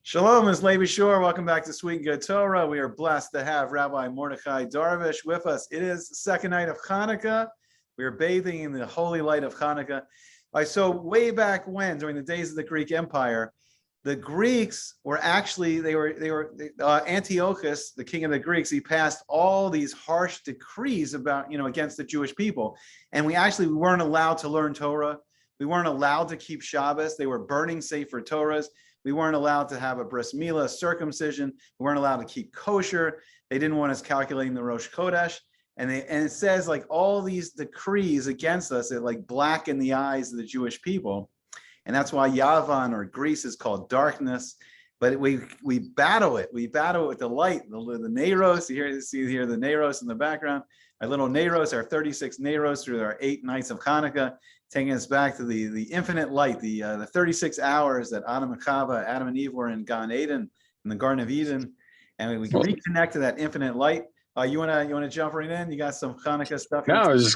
Shalom, it's Levi Shore. Welcome back to Sweet and Good Torah. We are blessed to have Rabbi Mordehay Darwish with us. It is the second night of Chanukah. We are bathing in the holy light of Chanukah. All right, so way back when, during the days of the Greek Empire, the Greeks were actually, Antiochus, the king of the Greeks, he passed all these harsh decrees about, against the Jewish people. And we weren't allowed to learn Torah. We weren't allowed to keep Shabbos. They were burning Sefer Torahs. We weren't allowed to have a bris milah, circumcision. We weren't allowed to keep kosher. They didn't want us calculating the Rosh Chodesh. And it says like all these decrees against us, it like blacken the eyes of the Jewish people. And that's why Yavan or Greece is called darkness. But we battle it. We battle it with the light, the Neiros. You see here the Neiros in the background. Our little Neiros, our 36 Neiros through our 8 nights of Hanukkah, taking us back to the infinite light, the 36 hours that Adam and Eve were in Gan Eden, in the Garden of Eden, and we can reconnect to that infinite light. You wanna jump right in? You got some Hanukkah stuff? No, I was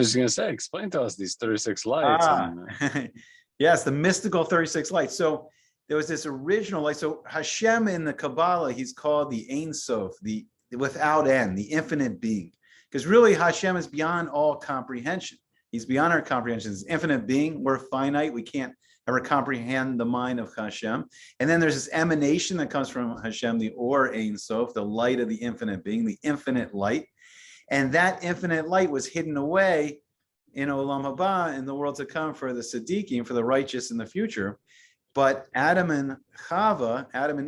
just gonna say, explain to us these 36 lights. Yes, the mystical 36 lights. So there was this original light. So Hashem in the Kabbalah, he's called the Ein Sof, the without end, the infinite being. Because really Hashem is beyond all comprehension. He's beyond our comprehension. He's infinite being. We're finite. We can't ever comprehend the mind of Hashem. And then there's this emanation that comes from Hashem, the Or Ein Sof, the light of the infinite being, the infinite light. And that infinite light was hidden away in Olam Haba, in the world to come, for the Siddiqim, for the righteous in the future. But Adam and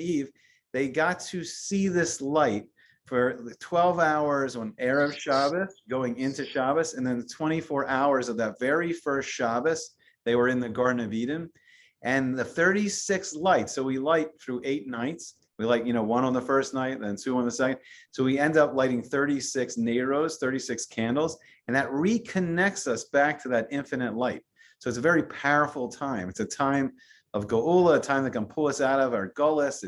Eve, they got to see this light for 12 hours on Erev Shabbos, going into Shabbos, and then the 24 hours of that very first Shabbos, they were in the Garden of Eden. And the 36 lights, so we light through 8 nights. We light, 1 on the first night, then 2 on the second. So we end up lighting 36 neiros, 36 candles, and that reconnects us back to that infinite light. So it's a very powerful time. It's a time of Geula, a time that can pull us out of our gullus.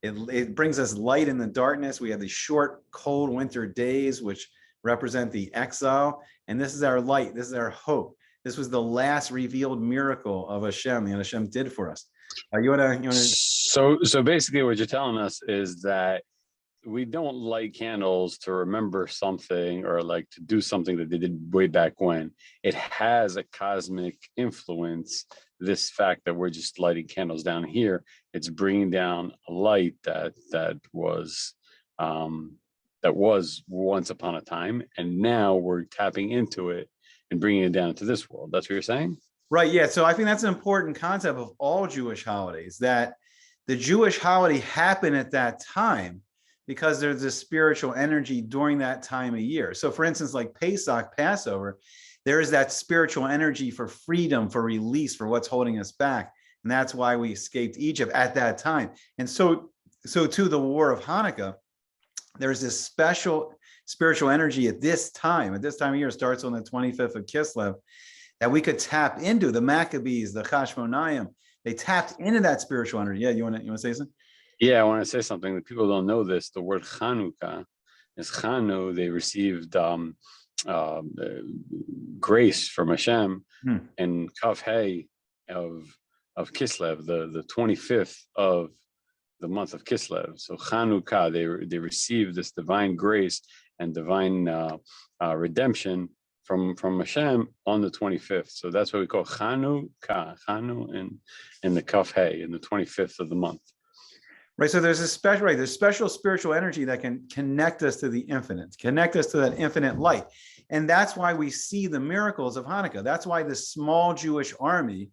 It brings us light in the darkness. We have these short, cold winter days, which represent the exile. And this is our light. This is our hope. This was the last revealed miracle of Hashem, that Hashem did for us. You wanna? So basically what you're telling us is that we don't light candles to remember something or like to do something that they did way back when. It has a cosmic influence. This fact that we're just lighting candles down here, it's bringing down a light that was once upon a time, and now we're tapping into it and bringing it down to this world. That's what you're saying? Right. Yeah. So I think that's an important concept of all Jewish holidays, that the Jewish holiday happened at that time because there's a spiritual energy during that time of year. So for instance, like Pesach, Passover, there is that spiritual energy for freedom, for release, for what's holding us back. And that's why we escaped Egypt at that time. And so too, the war of Hanukkah, there's this special spiritual energy at this time of year, starts on the 25th of Kislev, that we could tap into. The Maccabees, the Chashmonaim, they tapped into that spiritual energy. Yeah, you want to say something? Yeah, I want to say something. That people don't know this. The word Chanukah is Chanu. They received grace from Hashem and Kaf Hey of Kislev, the 25th of the month of Kislev. So Chanukah, they received this divine grace and divine redemption from Hashem on the 25th. So that's what we call Chanukah, Chanu in the Kaf Hey, in the 25th of the month. Right. So there's there's special spiritual energy that can connect us to the infinite, connect us to that infinite light. And that's why we see the miracles of Hanukkah. That's why this small Jewish army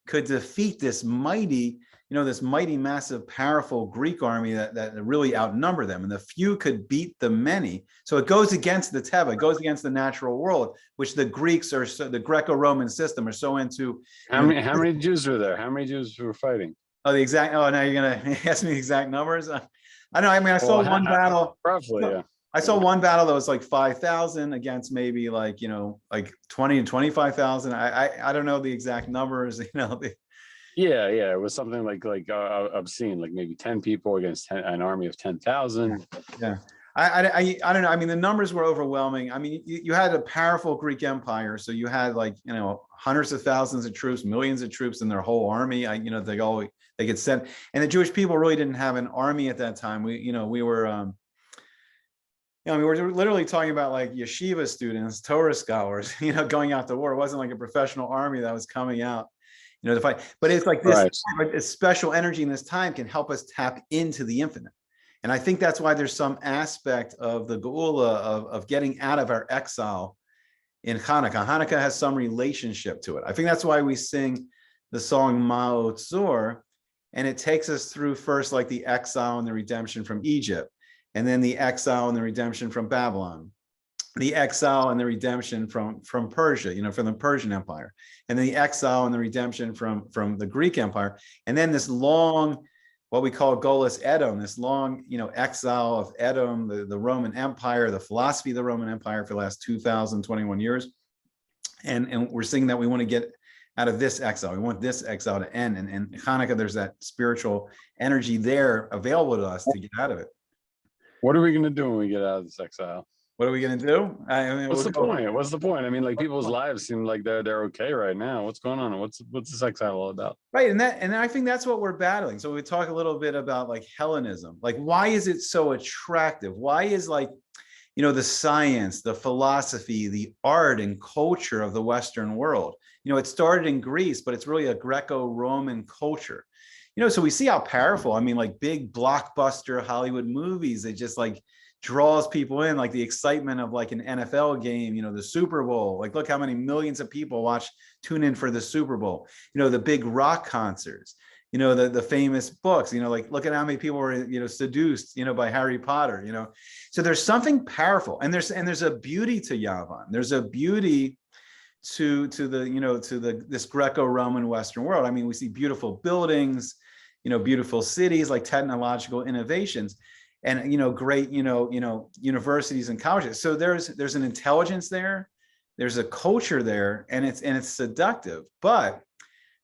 could defeat this mighty, massive, powerful Greek army that really outnumber them. And the few could beat the many. So it goes against the Teva, it goes against the natural world, which the Greeks the Greco-Roman system are so into. How many Jews were there? How many Jews were fighting? Oh, now you're gonna ask me the exact numbers. I know. I mean, I saw one battle. Roughly, yeah. I saw one battle that was like 5,000 against maybe like 20 and 25,000. I don't know the exact numbers. Yeah, it was something like obscene, like maybe 10 people against an army of 10,000. Yeah. I don't know. I mean, the numbers were overwhelming. I mean, you had a powerful Greek Empire, so you had like, you know, hundreds of thousands of troops, millions of troops in their whole army. You know, they could send, and the Jewish people really didn't have an army at that time. We were literally talking about like yeshiva students, Torah scholars, you know, going out to war. It wasn't like a professional army that was coming out, you know, to fight. But it's like this, right. This special energy in this time can help us tap into the infinite. And I think that's why there's some aspect of the Geula of getting out of our exile in Hanukkah. Hanukkah has some relationship to it. I think that's why we sing the song Ma'ot Zor, and it takes us through first like the exile and the redemption from Egypt, and then the exile and the redemption from Babylon, the exile and the redemption from Persia, you know, from the Persian Empire, and then the exile and the redemption from the Greek Empire, and then this long, what we call Golus Edom, this long, you know, exile of Edom, the Roman Empire, the philosophy of the Roman Empire for the last 2021 years. And we're seeing that we want to get out of this exile. We want this exile to end. And Hanukkah, there's that spiritual energy there available to us to get out of it. What are we going to do when we get out of this exile? What are we going to do? I mean, what's the point? What's the point? I mean, like people's lives seem like they're okay right now. What's going on? What's this exile all about? Right, and I think that's what we're battling. So we talk a little bit about like Hellenism. Like, why is it so attractive? Why is like, you know, the science, the philosophy, the art and culture of the Western world? You know, it started in Greece, but it's really a Greco-Roman culture. You know, so we see how powerful. I mean, like big blockbuster Hollywood movies. It just like draws people in, like the excitement of like an NFL game, you know, the Super Bowl. Like, look how many millions of people tune in for the Super Bowl. You know, the big rock concerts, you know, the famous books, you know, like look at how many people were, you know, seduced, you know, by Harry Potter, you know. So there's something powerful, and there's a beauty to Yavan. There's a beauty to the, you know, to this Greco-Roman Western world. I mean, we see beautiful buildings, you know, beautiful cities, like technological innovations, and, you know, great, you know, universities and colleges. So there's an intelligence there, there's a culture there, and it's seductive. But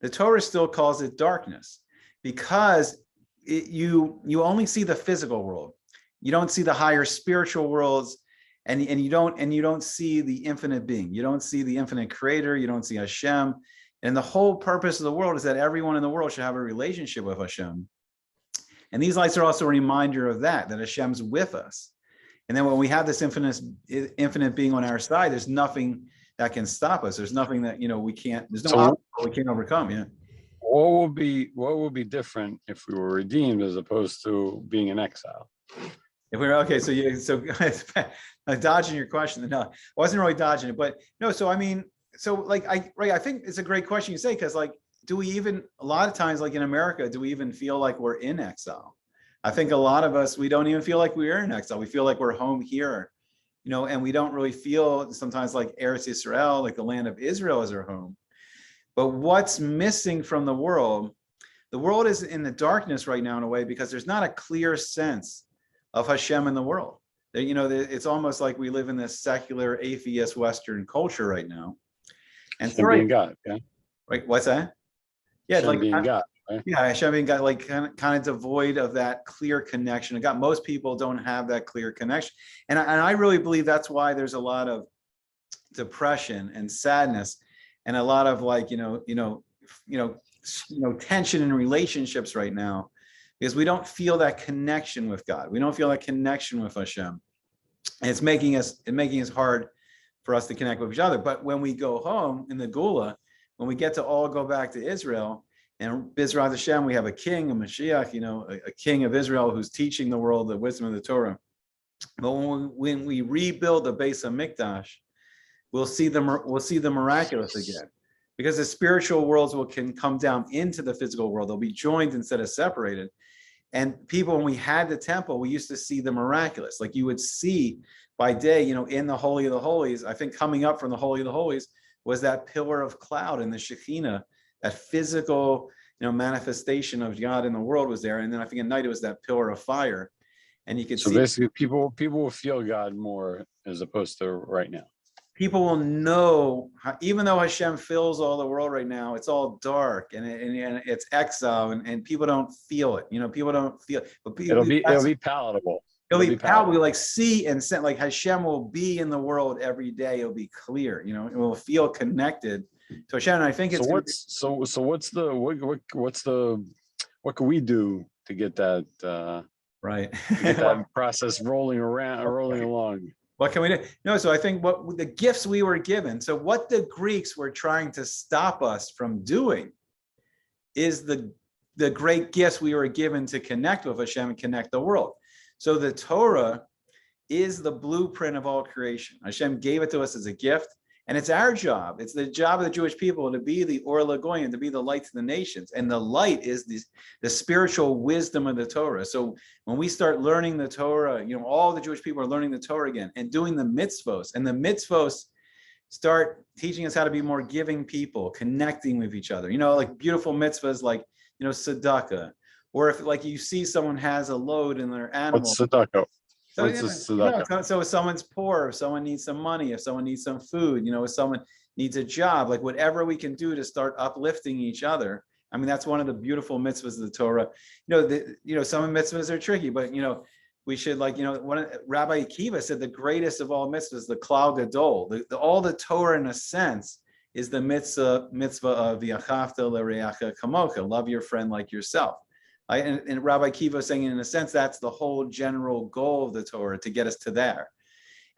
the Torah still calls it darkness, because you only see the physical world. You don't see the higher spiritual worlds, and you don't see the infinite being. You don't see the infinite creator. You don't see Hashem. And the whole purpose of the world is that everyone in the world should have a relationship with Hashem. And these lights are also a reminder of that Hashem's with us. And then when we have this infinite being on our side, there's nothing that can stop us. There's nothing that, you know, there's no obstacle we can't overcome. Yeah. What would be different if we were redeemed as opposed to being in exile? If we were okay, so dodging your question. No, I wasn't really dodging it, but no. So I mean, so like I think it's a great question you say, because like, do we even, a lot of times, like in America, do we even feel like we're in exile? I think a lot of us, we don't even feel like we are in exile. We feel like we're home here, you know, and we don't really feel sometimes like Eretz Yisrael, like the land of Israel, is our home. But what's missing from the world is in the darkness right now in a way, because there's not a clear sense of Hashem in the world. You know, it's almost like we live in this secular atheist Western culture right now. And Hashem being God, yeah. Right, what's that? Yeah, Hashem being God. Right? Yeah, Hashem being God, like kind of devoid of that clear connection. God, most people don't have that clear connection, and I really believe that's why there's a lot of depression and sadness, and a lot of like tension in relationships right now, because we don't feel that connection with God. We don't feel that connection with Hashem, and it's making it hard for us to connect with each other. But when we go home in the Geula, when we get to all go back to Israel, and B'ezras Hashem, we have a king, a Mashiach, you know, a king of Israel who's teaching the world the wisdom of the Torah. But when we rebuild the Beis HaMikdash, we'll see the miraculous again, because the spiritual worlds can come down into the physical world. They'll be joined instead of separated. And people, when we had the temple, we used to see the miraculous. Like you would see by day, you know, in the Holy of the Holies, I think coming up from the Holy of the Holies was that pillar of cloud and the Shekinah, that physical, you know, manifestation of God in the world was there. And then I think at night it was that pillar of fire. And you could see. So basically people will feel God more as opposed to right now. People will know, even though Hashem fills all the world right now, it's all dark and it's exile, and people don't feel it. You know, people don't feel it. But it'll be palatable. It'll be powerful. Like see and sense, like Hashem will be in the world every day. It'll be clear, you know, it will feel connected to Hashem. And I think it's what can we do to get that right? To get that process rolling along. What can we do? No, so I think what the gifts we were given, so what the Greeks were trying to stop us from doing is the great gifts we were given to connect with Hashem and connect the world. So the Torah is the blueprint of all creation. Hashem gave it to us as a gift, and it's our job. It's the job of the Jewish people to be the Or LaGoyim, to be the light to the nations. And the light is the spiritual wisdom of the Torah. So when we start learning the Torah, you know, all the Jewish people are learning the Torah again and doing the mitzvos. And the mitzvos start teaching us how to be more giving people, connecting with each other. You know, like beautiful mitzvahs like, you know, tzedakah. Or if like you see someone has a load in their animal. What's tzedakah? So if someone's poor, if someone needs some money, if someone needs some food, you know, if someone needs a job, like whatever we can do to start uplifting each other. I mean, that's one of the beautiful mitzvahs of the Torah. You know, some mitzvahs are tricky, but you know, we should like, you know, Rabbi Akiva said the greatest of all mitzvahs, the Klal Gadol, all the Torah in a sense is the mitzvah of V'achavta l'reacha kamocha, love your friend like yourself. And Rabbi Akiva was saying, in a sense, that's the whole general goal of the Torah, to get us to there.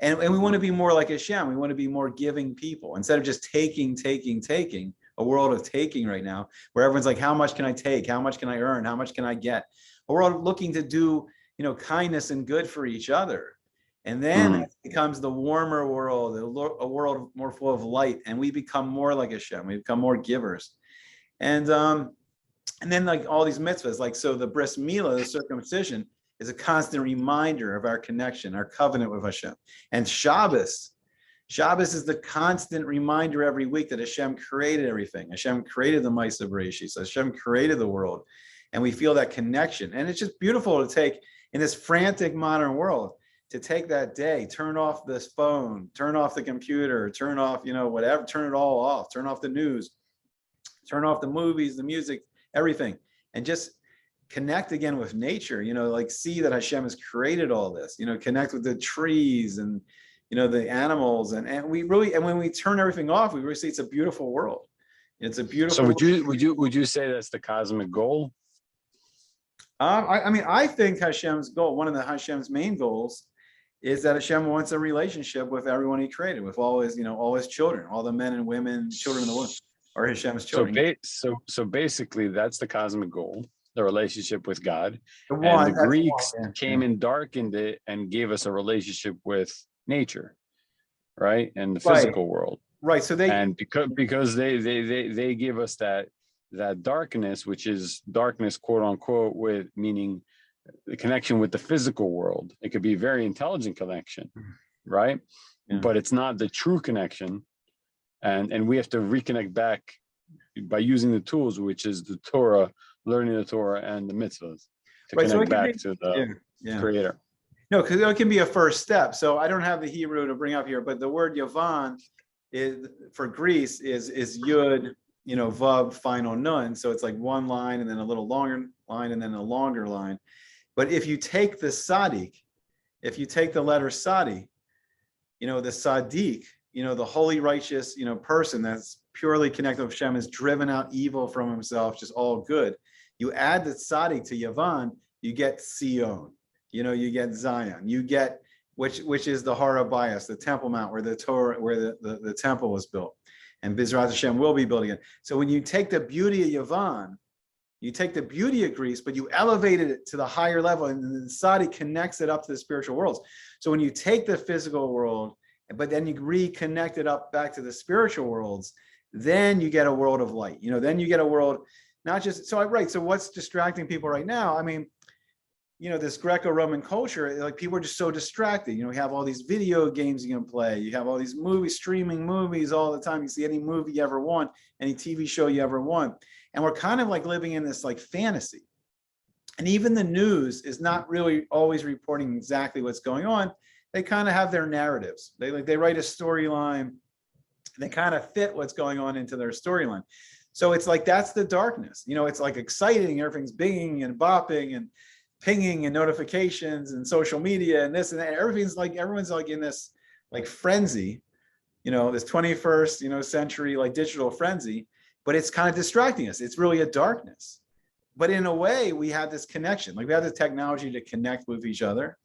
And we want to be more like Hashem. We want to be more giving people instead of just taking, a world of taking right now, where everyone's like, how much can I take? How much can I earn? How much can I get? A world looking to do, you know, kindness and good for each other. And then it becomes the warmer world, a world more full of light. And we become more like Hashem. We become more givers. And then like all these mitzvahs, like, so the bris milah, the circumcision, is a constant reminder of our connection, our covenant with Hashem. And Shabbos is the constant reminder every week that Hashem created everything. Hashem created the Maisa Bereshis. So Hashem created the world. And we feel that connection. And it's just beautiful to take, in this frantic modern world, to take that day, turn off this phone, turn off the computer, turn off, you know, whatever, turn it all off, turn off the news, turn off the movies, the music, everything, and just connect again with nature, you know, like see that Hashem has created all this, you know, connect with the trees and, you know, the animals. And we really, and when we turn everything off, we really see it's a beautiful world. It's a beautiful. So would you say that's the cosmic goal? I mean, I think Hashem's goal, one of the Hashem's main goals, is that Hashem wants a relationship with everyone he created, with all his, you know, all his children, all the men and women, children in the womb. Or Hashem's children. So basically, that's the cosmic goal, the relationship with God. And the Greeks came and darkened it and gave us a relationship with nature, right, and the physical world. Right. So because they give us that darkness, which is darkness, quote unquote, with meaning the connection with the physical world. It could be a very intelligent connection, right? Yeah. But it's not the true connection. And we have to reconnect back by using the tools, which is the Torah, learning the Torah and the mitzvahs, to connect back to the Creator. No, because it can be a first step. So I don't have the Hebrew to bring up here, but the word Yavan is for Greece is Yud, you know, Vav, final Nun. So it's like one line and then a little longer line and then a longer line. But if you take the Sadiq, if you take the letter Sadi, you know, the Sadiq, you know, the holy, righteous, you know, person that's purely connected with Hashem, is driven out evil from himself, just all good. You add the tzaddik to Yavan, you get Sion, you know, you get Zion, you get, which is the Har HaBayis, the Temple Mount, where the Torah, where the temple was built, and Bizrat Hashem will be built again. So when you take the beauty of Yavan, you take the beauty of Greece, but you elevated it to the higher level, and the tzaddik connects it up to the spiritual worlds. So when you take the physical world, but then you reconnect it up back to the spiritual worlds, then you get a world of light. You know, then you get a world, not just, so right, so what's distracting people right now? I mean, you know, this Greco-Roman culture, like people are just so distracted. You know, we have all these video games you can play. You have all these movies, streaming movies all the time. You see any movie you ever want, any TV show you ever want. And we're kind of like living in this like fantasy. And even the news is not really always reporting exactly what's going on. They kind of have their narratives. They write a storyline. They kind of fit what's going on into their storyline. So it's like, that's the darkness. You know, it's like exciting. Everything's binging and bopping and pinging and notifications and social media and this and that. Everyone's like in this like frenzy, this 21st, century, like digital frenzy, but it's kind of distracting us. It's really a darkness. But in a way, we have this connection. Like we have the technology to connect with each other,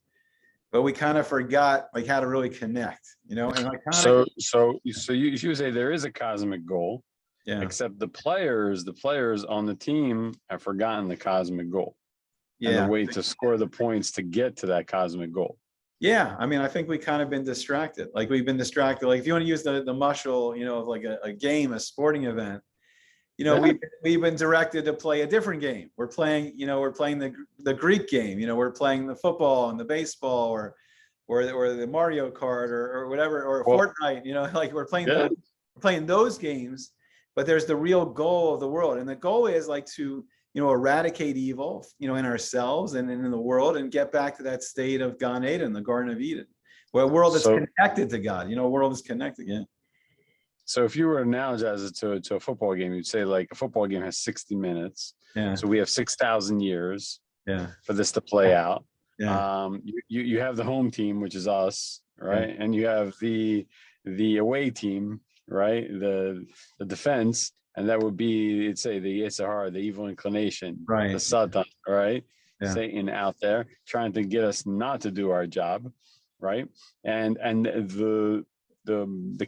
but we kind of forgot like how to really connect, and like so you say there is a cosmic goal, yeah. Except the players on the team have forgotten the cosmic goal. Yeah. And the way to score the points to get to that cosmic goal. Yeah, I mean, I think we kind of been distracted. Like we've been distracted. Like if you want to use the mushel, of like a game, a sporting event, we've been directed to play a different game. We're playing, the Greek game. We're playing the football and the baseball, or the Mario Kart, or whatever, or Fortnite. Like we're playing those games. But there's the real goal of the world, and the goal is like to eradicate evil, in ourselves and in the world, and get back to that state of Gan Eden, the Garden of Eden, where a world that's connected to God. A world is connected. Yeah. So if you were to analogize it to a football game, you'd say like a football game has 60 minutes. Yeah. So we have 6,000 years. Yeah. For this to play out. Yeah. You have the home team, which is us, right? Yeah. And you have the away team, right? The defense. And that would be, it'd say the Yitzhar, the evil inclination, right? The Satan, right? Yeah. Satan out there trying to get us not to do our job, right? And the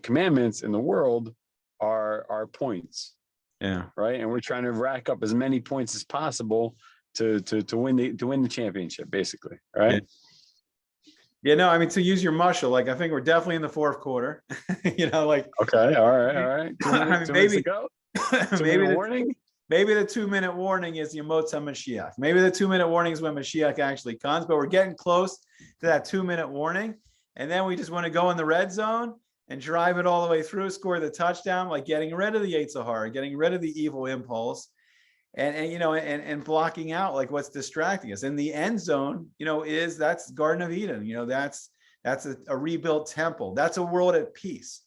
commandments in the world are points, yeah, right? And we're trying to rack up as many points as possible to win the championship, basically, right? Yeah, no, I mean, to use your mushel, like I think we're definitely in the fourth quarter. Like okay, all right. Maybe go. Maybe the 2-minute warning is Yemot HaMashiach. Maybe the 2-minute warning is when Mashiach actually comes, but we're getting close to that 2-minute warning. And then we just want to go in the red zone and drive it all the way through, score the touchdown, like getting rid of the Yitzhar, getting rid of the evil impulse, and blocking out like what's distracting us. And the end zone, that's Garden of Eden. That's a rebuilt temple. That's a world at peace.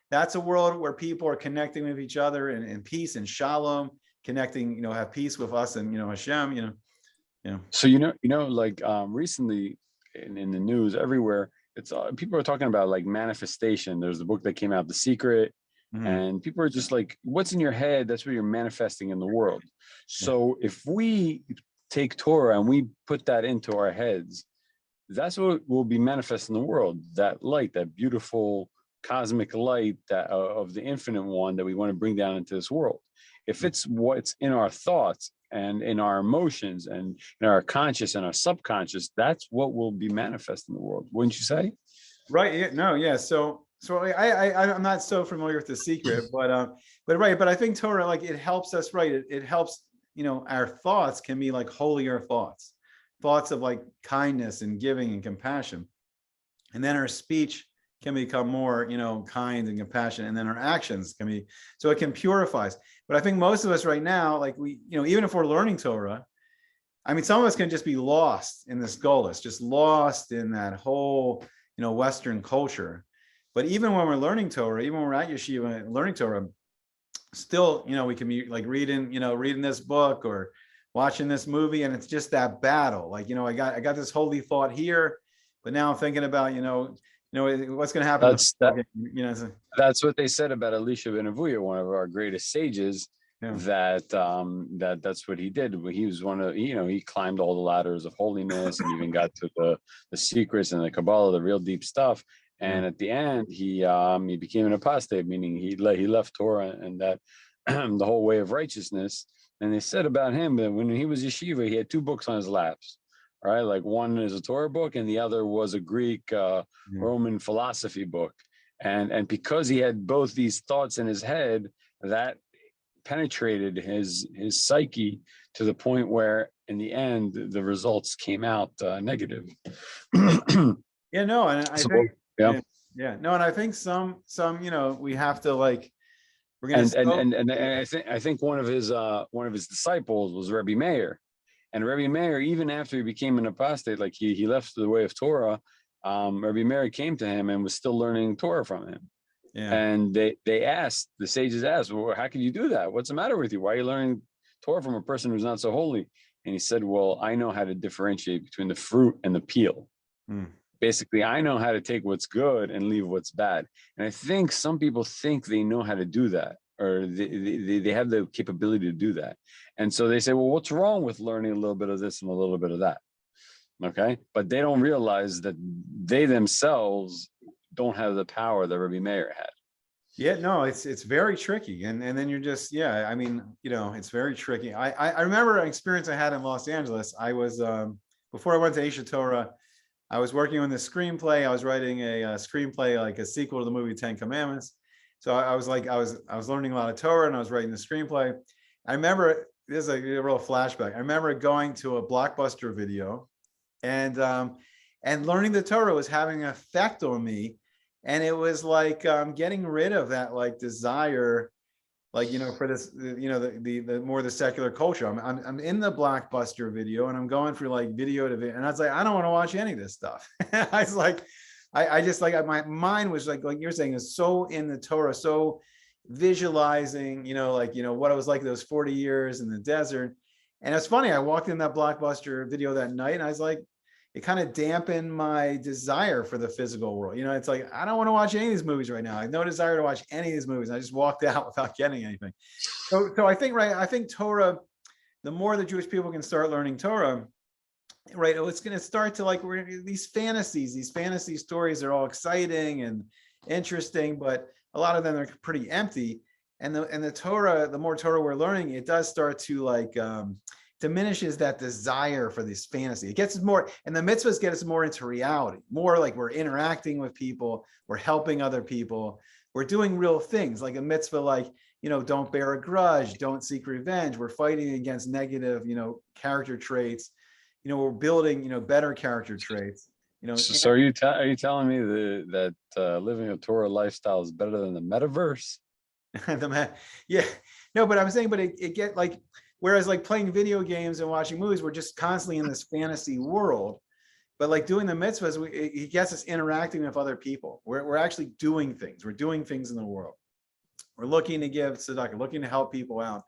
That's a world where people are connecting with each other in peace and shalom, connecting, have peace with us and, Hashem, So, like recently in the news everywhere, it's people are talking about like manifestation. There's the book that came out, The Secret, and people are just like, what's in your head? That's what you're manifesting in the world. So if we take Torah and we put that into our heads, that's what will be manifest in the world. That light, that beautiful cosmic light that of the infinite one that we want to bring down into this world. If it's what's in our thoughts and in our emotions and in our conscious and our subconscious, that's what will be manifest in the world, wouldn't you say? Right. Yeah. No. Yeah. So I'm not so familiar with The Secret, but I think Torah, like, it helps us, right? It helps, our thoughts can be like holier thoughts of like kindness and giving and compassion, and then our speech can become more, kind and compassionate, and then our actions can be, so it can purify us. But I think most of us right now, like we, even if we're learning Torah, I mean, some of us can just be lost in this gullus, just lost in that whole, Western culture. But even when we're learning Torah, even when we're at yeshiva learning Torah, still, we can be like reading this book or watching this movie, and it's just that battle. Like, I got this holy thought here, but now I'm thinking about, what's going to happen. That's what they said about Elisha ben Avuya, one of our greatest sages. That's what he did. He was one of, he climbed all the ladders of holiness and even got to the secrets and the Kabbalah, the real deep stuff. And at the end, he became an apostate, meaning he left Torah and that the whole way of righteousness. And they said about him that when he was yeshiva, he had 2 books on his laps. Right, like one is a Torah book, and the other was a Greek Roman philosophy book. And because he had both these thoughts in his head, that penetrated his psyche to the point where, in the end, the results came out negative. Yeah, no, and I think, no, and I think some, we have to like, we're gonna and I think one of his disciples was Rabbi Meir. And Rabbi Meir, even after he became an apostate, like he left the way of Torah, Rabbi Meir came to him and was still learning Torah from him. Yeah. And the sages asked, well, how can you do that? What's the matter with you? Why are you learning Torah from a person who's not so holy? And he said, well, I know how to differentiate between the fruit and the peel. Basically, I know how to take what's good and leave what's bad. And I think some people think they know how to do that, or they have the capability to do that. And so they say, well, what's wrong with learning a little bit of this and a little bit of that? Okay. But they don't realize that they themselves don't have the power that Rabbi Meir had. Yeah, no, it's very tricky. And then you're just, yeah, I mean, it's very tricky. I remember an experience I had in Los Angeles. I was, before I went to Asia Torah, I was working on this screenplay. I was writing a screenplay, like a sequel to the movie 10 Commandments. So I was learning a lot of Torah, and I was writing the screenplay. I remember, this is a real flashback. I remember going to a Blockbuster video, and learning the Torah was having an effect on me. And it was like getting rid of that like desire, like, for this, the more the secular culture. I'm in the Blockbuster video, and I'm going through like video to video, and I was like, I don't want to watch any of this stuff. I was like, I just like, my mind was like you're saying, is so in the Torah, so visualizing, what it was like those 40 years in the desert. And it's funny, I walked in that Blockbuster video that night, and I was like, it kind of dampened my desire for the physical world. It's like, I don't want to watch any of these movies right now. I have no desire to watch any of these movies. I just walked out without getting anything. So I think, right, I think Torah, the more the Jewish people can start learning Torah, right, it's going to start to like, these fantasy stories are all exciting and interesting, but a lot of them are pretty empty. And the Torah, the more Torah we're learning, it does start to like, diminishes that desire for this fantasy. It gets us more, and the mitzvahs get us more into reality, more like we're interacting with people, we're helping other people, we're doing real things, like a mitzvah, like, don't bear a grudge, don't seek revenge. We're fighting against negative, character traits. We're building, better character traits. So are you telling me that living a Torah lifestyle is better than the metaverse? Yeah, no, but I'm saying, but it get like, whereas like playing video games and watching movies, we're just constantly in this fantasy world. But like doing the mitzvahs, it gets us interacting with other people. We're actually doing things. We're doing things in the world. We're looking to give tzedakah, looking to help people out.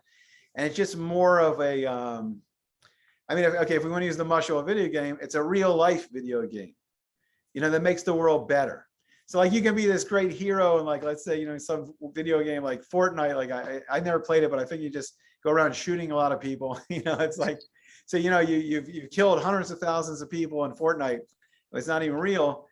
And it's just more of a, if we want to use the mashal video game, it's a real life video game, that makes the world better. So like you can be this great hero, and like, let's say, some video game like Fortnite, like I never played it, but I think you just go around shooting a lot of people. It's like, so you've killed hundreds of thousands of people in Fortnite. It's not even real.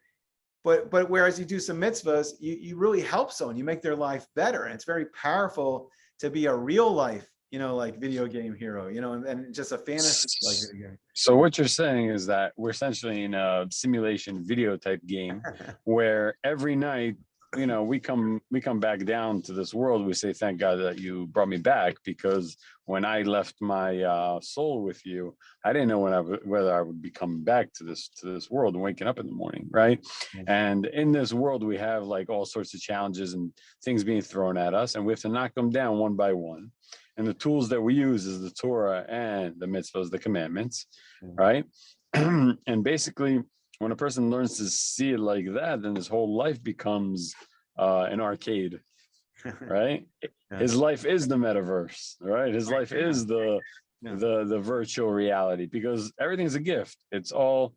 But whereas you do some mitzvahs, you really help someone, you make their life better. And it's very powerful to be a real life, like video game hero, and just a fantasy like video game. So what you're saying is that we're essentially in a simulation video type game where every night, we come back down to this world. We say, thank God that you brought me back, because when I left my soul with you, I didn't know whether I would be coming back to this world and waking up in the morning, right? Mm-hmm. And in this world, we have like all sorts of challenges and things being thrown at us, and we have to knock them down one by one. And the tools that we use is the Torah and the mitzvahs, the commandments, mm-hmm. right? And basically, when a person learns to see it like that, then his whole life becomes an arcade, right? Yeah. His life is the metaverse, right? His life is the virtual reality, because everything's a gift. It's all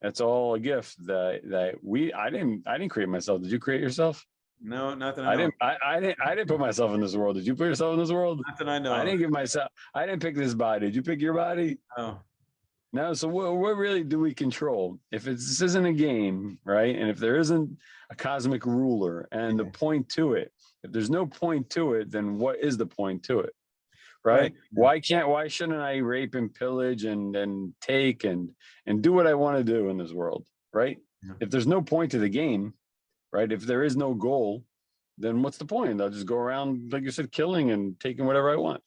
a gift that I didn't create myself. Did you create yourself? No, not that I know. I didn't put myself in this world. Did you put yourself in this world? Not that I know. I didn't pick this body. Did you pick your body? Oh. No, so what really do we control? If this isn't a game, right? And if there isn't a cosmic ruler and the point to it, if there's no point to it, then what is the point to it, right? Why shouldn't I rape and pillage and take and do what I want to do in this world, right? Yeah. If there's no point to the game, right? If there is no goal, then what's the point? I'll just go around, like you said, killing and taking whatever I want.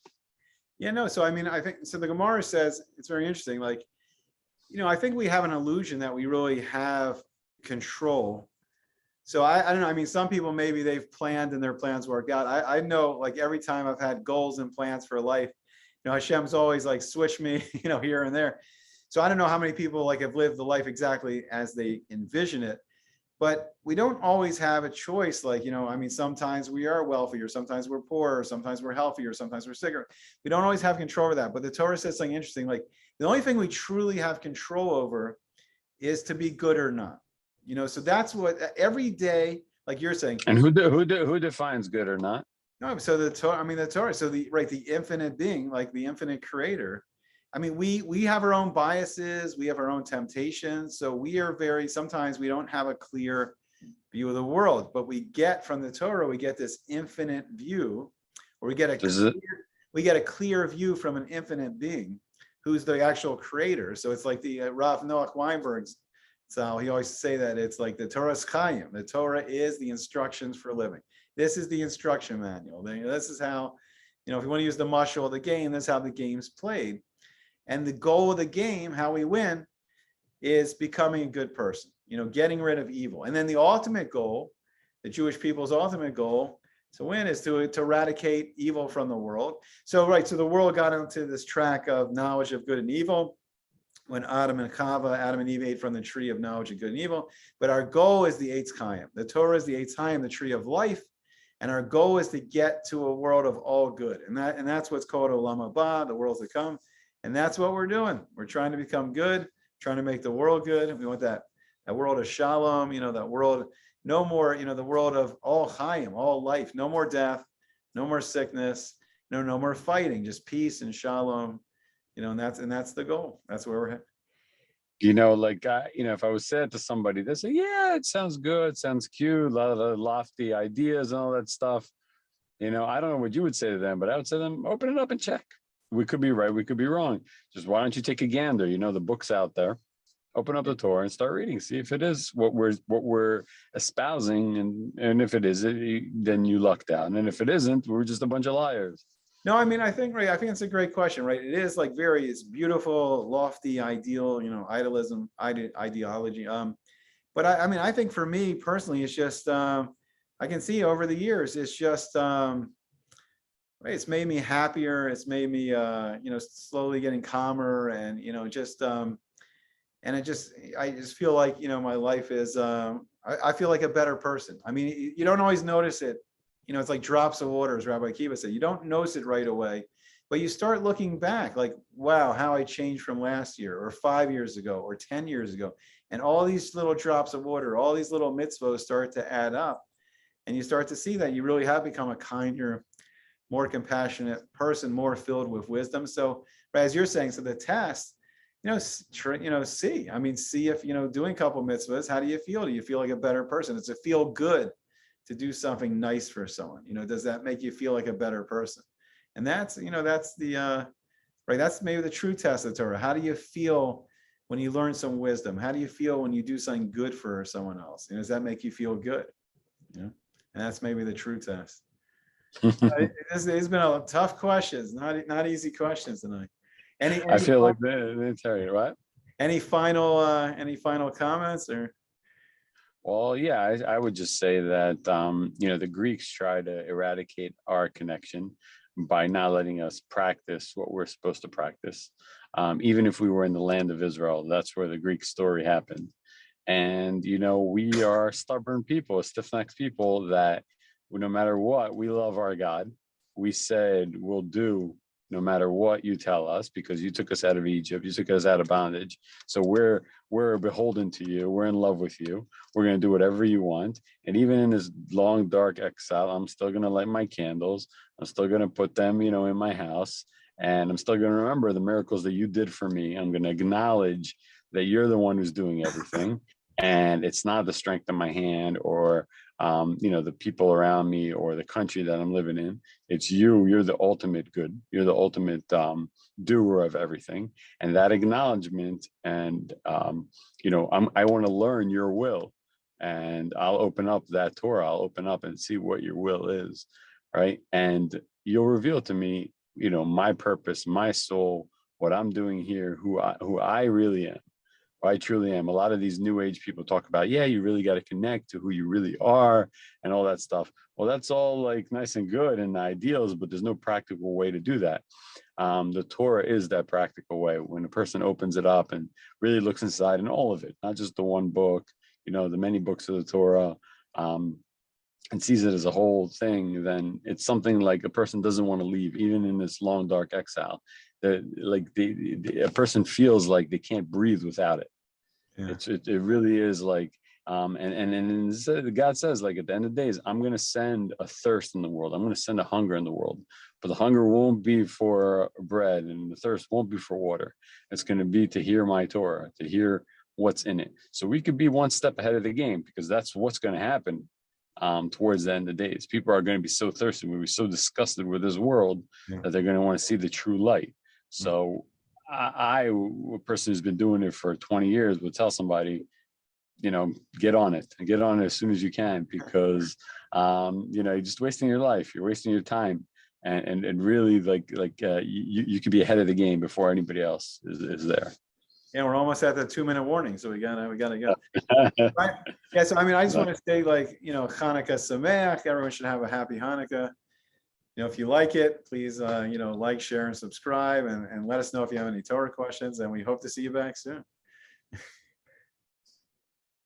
Yeah, no. So I think so. The Gemara says, it's very interesting. Like, I think we have an illusion that we really have control. So I don't know. I mean, some people, maybe they've planned and their plans worked out. I know, like, every time I've had goals and plans for life, Hashem's always like switched me, here and there. So I don't know how many people like have lived the life exactly as they envision it. but we don't always have a choice. Like, I mean, sometimes we are wealthy, or sometimes we're poor, or sometimes we're healthy, or sometimes we're sicker. We don't always have control over that. But the Torah says something interesting. Like, the only thing we truly have control over is to be good or not. So that's what every day, like you're saying. And who defines good or not? No, so the Torah, so the infinite being, like the infinite creator. I mean, we have our own biases, we have our own temptations. So sometimes we don't have a clear view of the world, but we get from the Torah, we get this infinite view, or we get a clear view from an infinite being who's the actual creator. So it's like the Rav Noach Weinberg's, so he always say that it's like the Torah is Chaim. The Torah is the instructions for living. This is the instruction manual. This is how, if you want to use the mashal of the game, that's how the game's played. And the goal of the game, how we win, is becoming a good person, getting rid of evil. And then the ultimate goal, the Jewish people's ultimate goal to win, is to eradicate evil from the world. So the world got into this track of knowledge of good and evil when Adam and Eve ate from the tree of knowledge of good and evil. But our goal is the Eitz Chaim. The Torah is the Eitz Chaim, the tree of life. And our goal is to get to a world of all good. And that's what's called Olam Haba, the worlds to come. And that's what we're doing. We're trying to become good, trying to make the world good. We want that world of shalom, that world, no more, the world of all Chaim, all life, no more death, no more sickness, no more fighting, just peace and shalom, and that's the goal. That's where we're headed. If I was said to somebody, they say, yeah, it sounds good, sounds cute, a lot of lofty ideas and all that stuff. I don't know what you would say to them, but I would say to them, open it up and check. We could be right, we could be wrong. Just why don't you take a gander? The book's out there. Open up the Torah and start reading. See if it is what we're espousing, and if it is, then you lucked out. And if it isn't, we're just a bunch of liars. No, I think it's a great question, right? It is like it's beautiful, lofty, ideal, idealism, ideology. But I think for me personally, it's just I can see over the years, it's just it's made me happier. It's made me slowly getting calmer, and I just feel like my life is I feel like a better person. I mean, you don't always notice it. It's like drops of water, as Rabbi Akiva said. You don't notice it right away, but you start looking back like, wow, how I changed from last year or 5 years ago or 10 years ago. And all these little drops of water, all these little mitzvos start to add up. And you start to see that you really have become a kinder, more compassionate person, more filled with wisdom. So, as you're saying, so the test, see if, doing a couple mitzvahs, how do you feel? Do you feel like a better person? It's a feel good to do something nice for someone. Does that make you feel like a better person? And that's the that's maybe the true test of Torah. How do you feel when you learn some wisdom? How do you feel when you do something good for someone else? Does that make you feel good? And that's maybe the true test. It's been a tough questions, not easy questions tonight. I feel like they tell you what. Any final comments or? Well, yeah, I would just say that, the Greeks try to eradicate our connection by not letting us practice what we're supposed to practice. Even if we were in the land of Israel, that's where the Greek story happened. And, we are stubborn people, stiff-necked people that no matter what, we love our God. We said we'll do no matter what you tell us, because you took us out of Egypt, you took us out of bondage. So we're beholden to you. We're in love with you. We're going to do whatever you want. And even in this long, dark exile, I'm still going to light my candles. I'm still going to put them, in my house. And I'm still going to remember the miracles that you did for me. I'm going to acknowledge that you're the one who's doing everything. And it's not the strength of my hand or, the people around me or the country that I'm living in. It's you. You're the ultimate good. You're the ultimate doer of everything. And that acknowledgement and, I want to learn your will. And I'll open up that Torah. I'll open up and see what your will is, right? And you'll reveal to me, my purpose, my soul, what I'm doing here, who I really am. I truly am. A lot of these new age people talk about, you really got to connect to who you really are and all that stuff. Well, that's all like nice and good and ideals, but there's no practical way to do that. The Torah is that practical way when a person opens it up and really looks inside and all of it, not just the one book, the many books of the Torah, and sees it as a whole thing, then it's something like a person doesn't want to leave, even in this long, dark exile. That like a person feels like they can't breathe without it. Yeah. It really is like, and God says, like, at the end of the days, I'm going to send a thirst in the world. I'm going to send a hunger in the world, but the hunger won't be for bread, and the thirst won't be for water. It's going to be to hear my Torah, to hear what's in it. So we could be one step ahead of the game, because that's what's going to happen towards the end of the days. People are going to be so thirsty, we'll be so disgusted with this world, that they're going to want to see the true light. So a person who's been doing it for 20 years, would tell somebody, get on it, and get on it as soon as you can, because you're just wasting your life, you're wasting your time, and really you could be ahead of the game before anybody else is there. Yeah, we're almost at the 2-minute warning, so we gotta go. Right? Yeah, so I just want to say, Chanukah Sameach. Everyone should have a happy Hanukkah. If you like it, please like, share, and subscribe, and let us know if you have any Torah questions, and we hope to see you back soon.